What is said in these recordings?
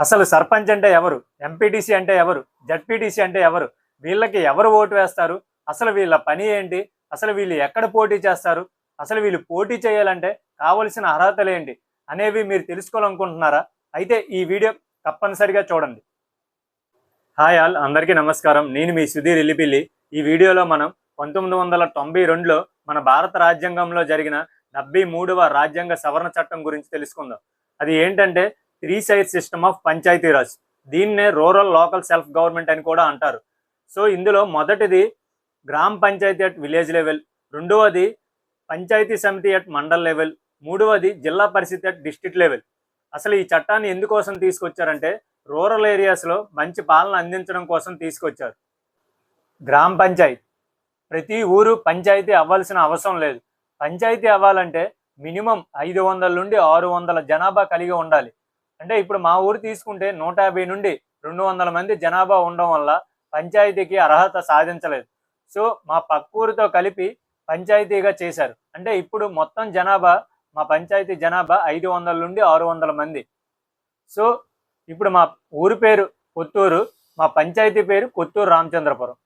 అసలు సర్పంచ్ అంటే ఎవరు, ఎంపీటీసీ అంటే ఎవరు, జడ్పీటీసీ అంటే ఎవరు, వీళ్ళకి ఎవరు ఓటు వేస్తారు, అసలు వీళ్ళ పని ఏంటి, అసలు వీళ్ళు ఎక్కడ పోటీ చేస్తారు, అసలు వీళ్ళు పోటీ చేయాలంటే కావలసిన అర్హతలు ఏంటి అనేవి మీరు తెలుసుకోవాలనుకుంటున్నారా? అయితే ఈ వీడియో తప్పనిసరిగా చూడండి. హాయ్ ఆల్, అందరికీ నమస్కారం. నేను మీ సుధీర్ ఇల్లిపిల్లి. ఈ వీడియోలో మనం 1992లో మన భారత రాజ్యాంగంలో జరిగిన 73వ రాజ్యాంగ సవరణ చట్టం గురించి తెలుసుకుందాం. అది ఏంటంటే 3 సిస్టమ్ ఆఫ్ పంచాయతీరాజ్. దీన్నే రూరల్ లోకల్ సెల్ఫ్ గవర్నమెంట్ అని కూడా అంటారు. సో ఇందులో మొదటిది గ్రామ పంచాయతీ అట్ విలేజ్ లెవెల్, రెండవది పంచాయతీ సమితి అట్ మండల్ లెవెల్, మూడవది జిల్లా పరిషత్ అట్ డిస్ట్రిక్ట్ లెవెల్. అసలు ఈ చట్టాన్ని ఎందుకోసం తీసుకొచ్చారంటే రూరల్ ఏరియాస్లో మంచి పాలన అందించడం కోసం తీసుకొచ్చారు. గ్రామ పంచాయతీ, ప్రతి ఊరు పంచాయతీ అవ్వాల్సిన అవసరం లేదు. పంచాయతీ అవ్వాలంటే మినిమం 500 నుండి 600 జనాభా కలిగి ఉండాలి. అంటే ఇప్పుడు మా ఊరు తీసుకుంటే 150 నుండి 200 మంది జనాభా ఉండడం వల్ల పంచాయతీకి అర్హత సాధించలేదు. సో మా పక్కూరితో కలిపి పంచాయతీగా చేశారు. అంటే ఇప్పుడు మొత్తం జనాభా, మా పంచాయతీ జనాభా 500 నుండి 600 మంది. సో ఇప్పుడు మా ఊరి పేరు కొత్తూరు, మా పంచాయతీ పేరు కొత్తూరు రామచంద్రపురం.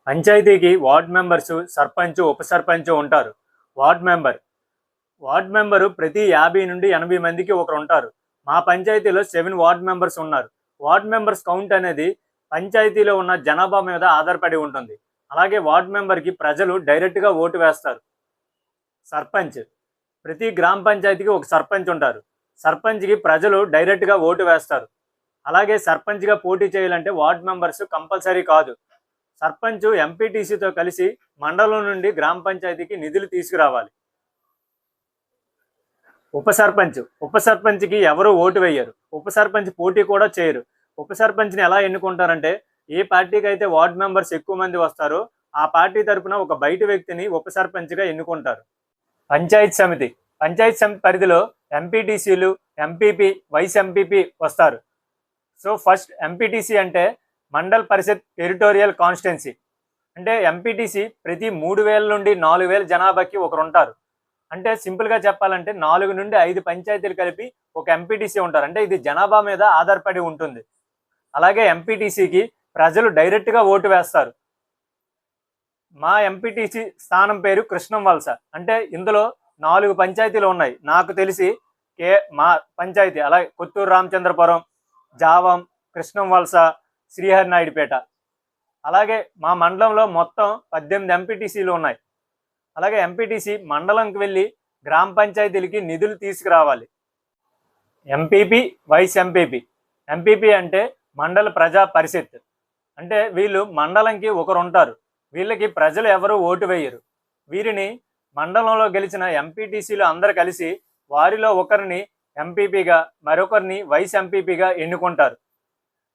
పంచాయతీకి వార్డ్ మెంబర్సు, సర్పంచ్, ఉప సర్పంచ్ ఉంటారు. వార్డ్ మెంబరు ప్రతి 50 నుండి 80 మందికి ఒకరు ఉంటారు. మా పంచాయతీలో 7 వార్డ్ మెంబర్స్ ఉన్నారు. వార్డ్ మెంబర్స్ కౌంట్ అనేది పంచాయతీలో ఉన్న జనాభా మీద ఆధారపడి ఉంటుంది. అలాగే వార్డ్ మెంబర్కి ప్రజలు డైరెక్ట్గా ఓటు వేస్తారు. సర్పంచ్, ప్రతి గ్రామ పంచాయతీకి ఒక సర్పంచ్ ఉంటారు. సర్పంచ్కి ప్రజలు డైరెక్ట్గా ఓటు వేస్తారు. అలాగే సర్పంచ్గా పోటీ చేయాలంటే వార్డ్ మెంబర్స్ కంపల్సరీ కాదు. సర్పంచ్ ఎంపీటీసీతో కలిసి మండలం నుండి గ్రామ పంచాయతీకి నిధులు తీసుకురావాలి. ఉప సర్పంచ్కి ఎవరు ఓటు వేయరు. ఉప సర్పంచ్ పోటీ కూడా చేయరు. ఉప సర్పంచ్ని ఎలా ఎన్నుకుంటారంటే ఏ పార్టీకి అయితే వార్డ్ మెంబర్స్ ఎక్కువ మంది వస్తారో ఆ పార్టీ తరఫున ఒక బయట వ్యక్తిని ఉప సర్పంచ్గా ఎన్నుకుంటారు. పంచాయతీ సమితి పరిధిలో ఎంపీటీసీలు, ఎంపీపీ, వైస్ ఎంపీపీ వస్తారు. సో ఫస్ట్ ఎంపీటీసీ అంటే మండల్ పరిషత్ టెరిటోరియల్ కాన్స్టిట్యున్సీ. అంటే ఎంపీటీసీ ప్రతి 3000 నుండి 4000 జనాభాకి ఒకరు ఉంటారు. అంటే సింపుల్గా చెప్పాలంటే 4 నుండి 5 పంచాయతీలు కలిపి ఒక ఎంపీటీసీ ఉంటారు. అంటే ఇది జనాభా మీద ఆధారపడి ఉంటుంది. అలాగే ఎంపీటీసీకి ప్రజలు డైరెక్ట్గా ఓటు వేస్తారు. మా ఎంపీటీసీ స్థానం పేరు కృష్ణం వలస. అంటే ఇందులో 4 పంచాయతీలు ఉన్నాయి నాకు తెలిసి. మా పంచాయతీ అలాగే కొత్తూరు రామచంద్రపురం, జావం, కృష్ణం వలస, శ్రీహరినాయుడుపేట. అలాగే మా మండలంలో మొత్తం 18 ఎంపీటీసీలు ఉన్నాయి. అలాగే ఎంపీటీసీ మండలంకి వెళ్ళి గ్రామ పంచాయతీలకి నిధులు తీసుకురావాలి. MPP, vice MPP. ఎంపీపీ అంటే మండల ప్రజా పరిషత్. అంటే వీళ్ళు మండలంకి ఒకరు ఉంటారు. వీళ్ళకి ప్రజలు ఎవరు ఓటు వేయరు. వీరిని మండలంలో గెలిచిన ఎంపీటీసీలు అందరు కలిసి వారిలో ఒకరిని ఎంపీపీగా, మరొకరిని వైస్ ఎంపీపీగా ఎన్నుకుంటారు.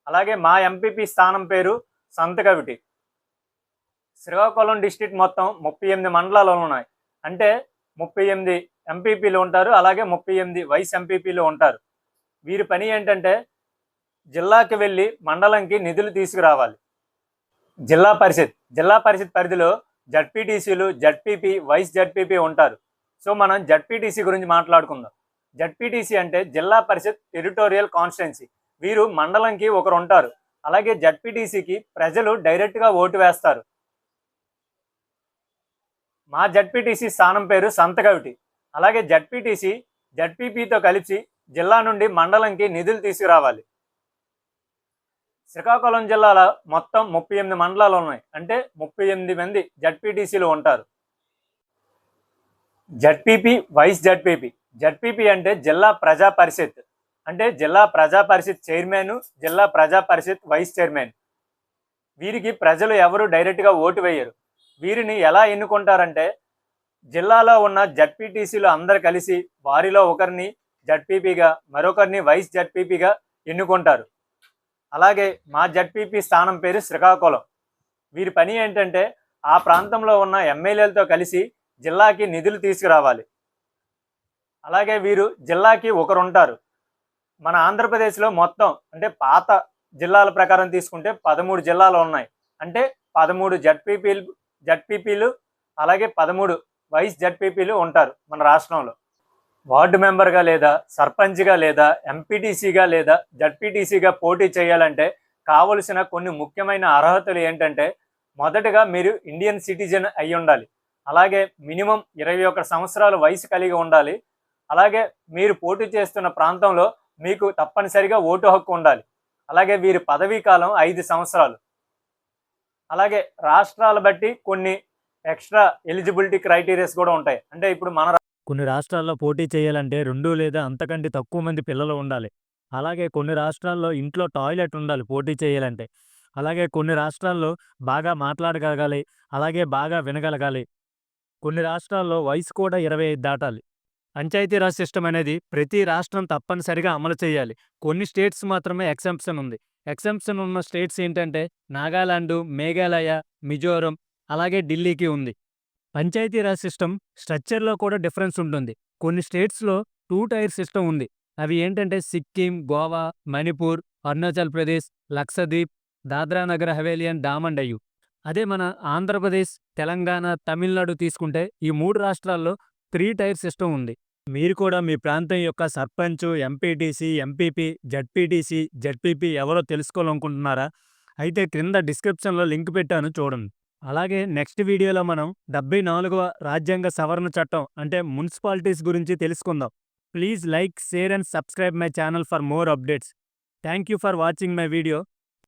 అలాగే మా ఎంపీపీ స్థానం పేరు సంతకవిటి. శ్రీకాకుళం డిస్ట్రిక్ట్ మొత్తం 38 మండలాలు ఉన్నాయి. అంటే 38 ఎంపీపీలు ఉంటారు. అలాగే 38 వైస్ ఎంపీపీలు ఉంటారు. వీరి పని ఏంటంటే జిల్లాకి వెళ్ళి మండలంకి నిధులు తీసుకురావాలి. జిల్లా పరిషత్ పరిధిలో జడ్పీటీసీలు, జడ్పీపీ, వైస్ జడ్పీపీ ఉంటారు. సో మనం జడ్పీటీసీ గురించి మాట్లాడుకుందాం. జడ్పీటీసీ అంటే జిల్లా పరిషత్ టెరిటోరియల్ కాన్స్టిట్యున్సీ. వీరు మండలంకి ఒకరు ఉంటారు. అలాగే జడ్పీటీసీకి ప్రజలు డైరెక్ట్గా ఓటు వేస్తారు. మా జడ్పీటీసీ స్థానం పేరు సంతకవిటి. అలాగే జడ్పీటీసీ జడ్పీపీతో కలిసి జిల్లా నుండి మండలంకి నిధులు తీసుకురావాలి. శ్రీకాకుళం జిల్లాలో మొత్తం 38 మండలాలు ఉన్నాయి. అంటే 38 మంది జడ్పీటీసీలు ఉంటారు. ZPP, vice ZPP. జడ్పీపీ అంటే జిల్లా ప్రజా పరిషత్. అంటే జిల్లా ప్రజా పరిషత్ చైర్మన్, జిల్లా ప్రజా పరిషత్ వైస్ చైర్మన్. వీరికి ప్రజలు ఎవరు డైరెక్ట్గా ఓటు వేయరు. వీరిని ఎలా ఎన్నుకుంటారంటే జిల్లాలో ఉన్న జడ్పీటీసీలు అందరు కలిసి వారిలో ఒకరిని జడ్పీపీగా, మరొకరిని వైస్ జడ్పీపీగా ఎన్నుకుంటారు. అలాగే మా జడ్పీపీ స్థానం పేరు శ్రీకాకుళం. వీరి పని ఏంటంటే ఆ ప్రాంతంలో ఉన్న ఎమ్మెల్యేలతో కలిసి జిల్లాకి నిధులు తీసుకురావాలి. అలాగే వీరు జిల్లాకి ఒకరు ఉంటారు. మన ఆంధ్రప్రదేశ్లో మొత్తం అంటే పాత జిల్లాల ప్రకారం తీసుకుంటే 13 జిల్లాలు ఉన్నాయి. అంటే 13 జడ్పీపీలు అలాగే 13 వైస్ జడ్పీపీలు ఉంటారు మన రాష్ట్రంలో. వార్డు మెంబర్గా లేదా సర్పంచ్గా లేదా ఎంపీటీసీగా లేదా జడ్పీటీసీగా పోటీ చేయాలంటే కావలసిన కొన్ని ముఖ్యమైన అర్హతలు ఏంటంటే, మొదటగా మీరు ఇండియన్ సిటిజన్ అయి ఉండాలి. అలాగే మినిమం 21 సంవత్సరాల వయసు కలిగి ఉండాలి. అలాగే మీరు పోటీ చేస్తున్న ప్రాంతంలో మీకు తప్పనిసరిగా ఓటు హక్కు ఉండాలి. అలాగే వీరి పదవీ కాలం 5 సంవత్సరాలు. అలాగే రాష్ట్రాల బట్టి కొన్ని ఎక్స్ట్రా ఎలిజిబిలిటీ క్రైటీరియాస్ కూడా ఉంటాయి. అంటే ఇప్పుడు కొన్ని రాష్ట్రాల్లో పోటీ చేయాలంటే 2 లేదా అంతకంటే తక్కువ మంది పిల్లలు ఉండాలి. అలాగే కొన్ని రాష్ట్రాల్లో ఇంట్లో టాయిలెట్ ఉండాలి పోటీ చేయాలంటే. అలాగే కొన్ని రాష్ట్రాల్లో బాగా మాట్లాడగలగాలి. అలాగే బాగా వినగలగాలి. కొన్ని రాష్ట్రాల్లో వయసు కూడా 25 దాటాలి. పంచాయతీరాజ్ సిస్టమ్ అనేది ప్రతి రాష్ట్రం తప్పనిసరిగా అమలు చేయాలి. కొన్ని స్టేట్స్ మాత్రమే ఎగ్జంప్షన్ ఉంది. ఎగ్జంప్షన్ ఉన్న స్టేట్స్ ఏంటంటే నాగాలాండు, మేఘాలయ, మిజోరం, అలాగే ఢిల్లీకి ఉంది. పంచాయతీరాజ్ సిస్టమ్ స్ట్రక్చర్‌లో కూడా డిఫరెన్స్ ఉంటుంది. కొన్ని స్టేట్స్‌లో 2 టైర్ సిస్టమ్ ఉంది. అవి ఏంటంటే సిక్కిం, గోవా, మణిపూర్, అరుణాచల్ ప్రదేశ్, లక్షద్వీప్, దాద్రా నగర్ హవేలీ అండ్ డామన్ డయ్యు. అదే మన ఆంధ్రప్రదేశ్, తెలంగాణ, తమిళనాడు తీసుకుంటే ఈ 3 రాష్ట్రాల్లో 3 టైర్ సిస్టమ్ ఉంది. మీరు కూడా మీ ప్రాంతం యొక్క sarpanch, MPTC, MPP, ZPTC, ZPP ఎవరో తెలుసుకోవాలనుకుంటున్నారా? అయితే క్రింద డిస్క్రిప్షన్‌లో లింక్ పెట్టాను చూడండి. అలాగే నెక్స్ట్ వీడియోలో మనం 74వ రాజ్యాంగ సవరణ చట్టం అంటే మున్సిపాలిటీస్ గురించి తెలుసుకుందాం. Please like, share and subscribe my channel for more updates. Thank you for watching my video.